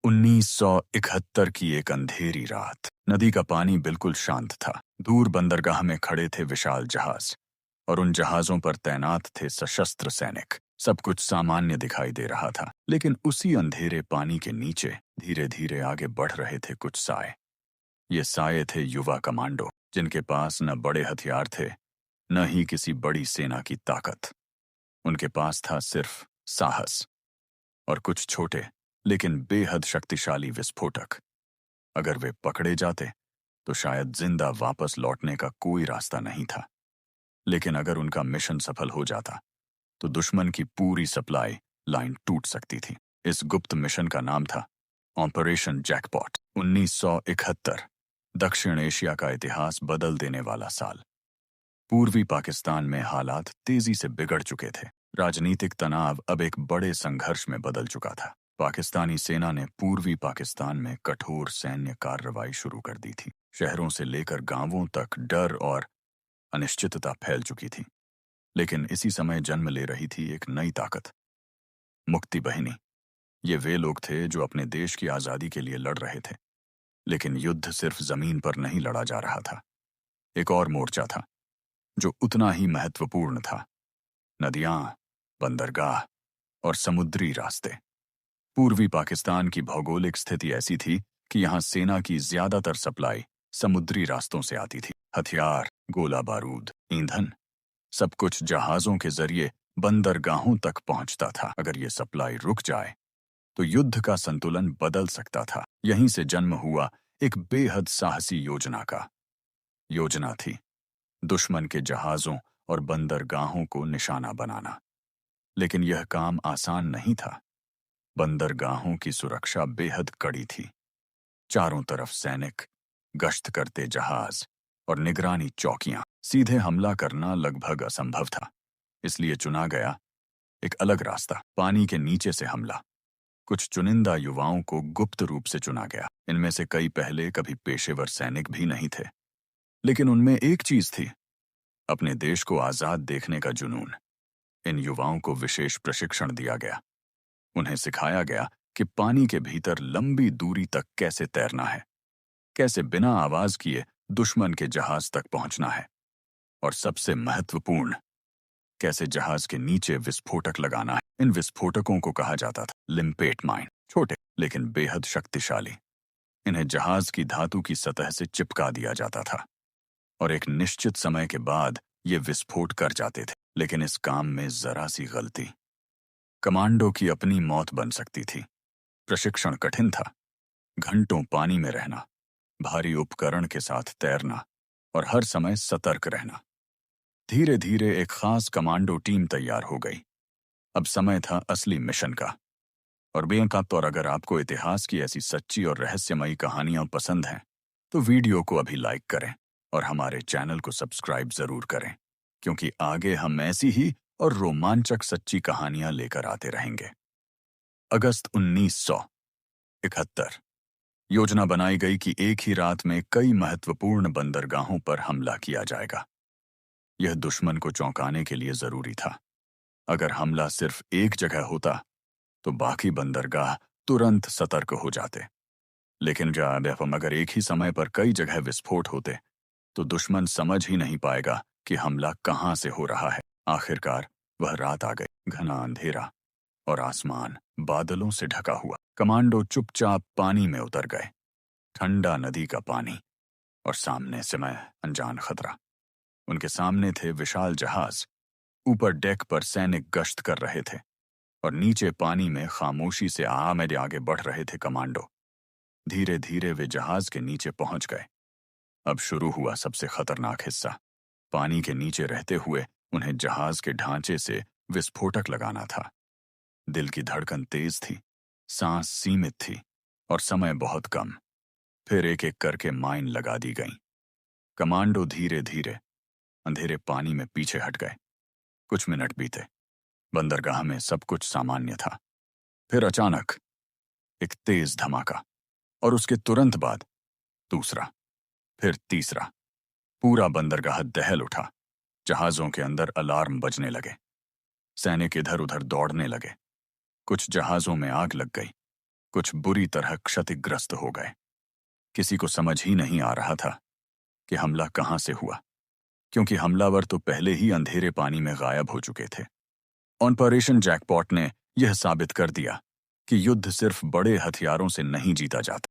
1971 की एक अंधेरी रात। नदी का पानी बिल्कुल शांत था। दूर बंदरगाह में खड़े थे विशाल जहाज और उन जहाजों पर तैनात थे सशस्त्र सैनिक। सब कुछ सामान्य दिखाई दे रहा था, लेकिन उसी अंधेरे पानी के नीचे धीरे धीरे आगे बढ़ रहे थे कुछ साए। ये साए थे युवा कमांडो, जिनके पास न बड़े हथियार थे, न ही किसी बड़ी सेना की ताकत। उनके पास था सिर्फ साहस और कुछ छोटे लेकिन बेहद शक्तिशाली विस्फोटक। अगर वे पकड़े जाते तो शायद जिंदा वापस लौटने का कोई रास्ता नहीं था, लेकिन अगर उनका मिशन सफल हो जाता तो दुश्मन की पूरी सप्लाई लाइन टूट सकती थी। इस गुप्त मिशन का नाम था ऑपरेशन जैकपॉट। 1971 दक्षिण एशिया का इतिहास बदल देने वाला साल। पूर्वी पाकिस्तान में हालात तेजी से बिगड़ चुके थे। राजनीतिक तनाव अब एक बड़े संघर्ष में बदल चुका था। पाकिस्तानी सेना ने पूर्वी पाकिस्तान में कठोर सैन्य कार्रवाई शुरू कर दी थी। शहरों से लेकर गांवों तक डर और अनिश्चितता फैल चुकी थी। लेकिन इसी समय जन्म ले रही थी एक नई ताकत, मुक्ति बहिनी। ये वे लोग थे जो अपने देश की आज़ादी के लिए लड़ रहे थे। लेकिन युद्ध सिर्फ जमीन पर नहीं लड़ा जा रहा था। एक और मोर्चा था जो उतना ही महत्वपूर्ण था। नदियां, बंदरगाह और समुद्री रास्ते। पूर्वी पाकिस्तान की भौगोलिक स्थिति ऐसी थी कि यहाँ सेना की ज्यादातर सप्लाई समुद्री रास्तों से आती थी। हथियार, गोला बारूद, ईंधन, सब कुछ जहाजों के जरिए बंदरगाहों तक पहुंचता था। अगर ये सप्लाई रुक जाए तो युद्ध का संतुलन बदल सकता था। यहीं से जन्म हुआ एक बेहद साहसी योजना का। योजना थी दुश्मन के जहाजों और बंदरगाहों को निशाना बनाना। लेकिन यह काम आसान नहीं था। बंदरगाहों की सुरक्षा बेहद कड़ी थी। चारों तरफ सैनिक, गश्त करते जहाज और निगरानी चौकियां। सीधे हमला करना लगभग असंभव था। इसलिए चुना गया एक अलग रास्ता, पानी के नीचे से हमला। कुछ चुनिंदा युवाओं को गुप्त रूप से चुना गया। इनमें से कई पहले कभी पेशेवर सैनिक भी नहीं थे, लेकिन उनमें एक चीज थी, अपने देश को आजाद देखने का जुनून। इन युवाओं को विशेष प्रशिक्षण दिया गया। उन्हें सिखाया गया कि पानी के भीतर लंबी दूरी तक कैसे तैरना है, कैसे बिना आवाज किए दुश्मन के जहाज तक पहुंचना है, और सबसे महत्वपूर्ण, कैसे जहाज के नीचे विस्फोटक लगाना है। इन विस्फोटकों को कहा जाता था लिम्पेट माइन। छोटे लेकिन बेहद शक्तिशाली। इन्हें जहाज की धातु की सतह से चिपका दिया जाता था और एक निश्चित समय के बाद ये विस्फोट कर जाते थे। लेकिन इस काम में जरा सी गलती कमांडो की अपनी मौत बन सकती थी। प्रशिक्षण कठिन था। घंटों पानी में रहना, भारी उपकरण के साथ तैरना और हर समय सतर्क रहना। धीरे धीरे एक खास कमांडो टीम तैयार हो गई। अब समय था असली मिशन का। और बेनकाब तौर अगर आपको इतिहास की ऐसी सच्ची और रहस्यमयी कहानियां पसंद हैं तो वीडियो को अभी लाइक करें और हमारे चैनल को सब्सक्राइब जरूर करें, क्योंकि आगे हम ऐसी ही और रोमांचक सच्ची कहानियां लेकर आते रहेंगे। अगस्त 1971 योजना बनाई गई कि एक ही रात में कई महत्वपूर्ण बंदरगाहों पर हमला किया जाएगा। यह दुश्मन को चौंकाने के लिए जरूरी था। अगर हमला सिर्फ एक जगह होता तो बाकी बंदरगाह तुरंत सतर्क हो जाते। लेकिन जब अगर एक ही समय पर कई जगह विस्फोट होते तो दुश्मन समझ ही नहीं पाएगा कि हमला कहां से हो रहा है। आखिरकार वह रात आ गई। घना अंधेरा और आसमान बादलों से ढका हुआ। कमांडो चुपचाप पानी में उतर गए। ठंडा नदी का पानी और सामने से मैं अनजान खतरा। उनके सामने थे विशाल जहाज। ऊपर डेक पर सैनिक गश्त कर रहे थे और नीचे पानी में खामोशी से आगे बढ़ रहे थे कमांडो। धीरे धीरे वे जहाज के नीचे पहुंच गए। अब शुरू हुआ सबसे खतरनाक हिस्सा। पानी के नीचे रहते हुए उन्हें जहाज के ढांचे से विस्फोटक लगाना था। दिल की धड़कन तेज थी, सांस सीमित थी और समय बहुत कम। फिर एक एक करके माइन लगा दी गई। कमांडो धीरे धीरे अंधेरे पानी में पीछे हट गए। कुछ मिनट बीते। बंदरगाह में सब कुछ सामान्य था। फिर अचानक एक तेज धमाका और उसके तुरंत बाद दूसरा, फिर तीसरा। पूरा बंदरगाह दहल उठा। जहाजों के अंदर अलार्म बजने लगे। सैनिक इधर उधर दौड़ने लगे। कुछ जहाजों में आग लग गई कुछ बुरी तरह क्षतिग्रस्त हो गए। किसी को समझ ही नहीं आ रहा था कि हमला कहां से हुआ, क्योंकि हमलावर तो पहले ही अंधेरे पानी में गायब हो चुके थे। ऑपरेशन जैकपॉट ने यह साबित कर दिया कि युद्ध सिर्फ बड़े हथियारों से नहीं जीता जाता।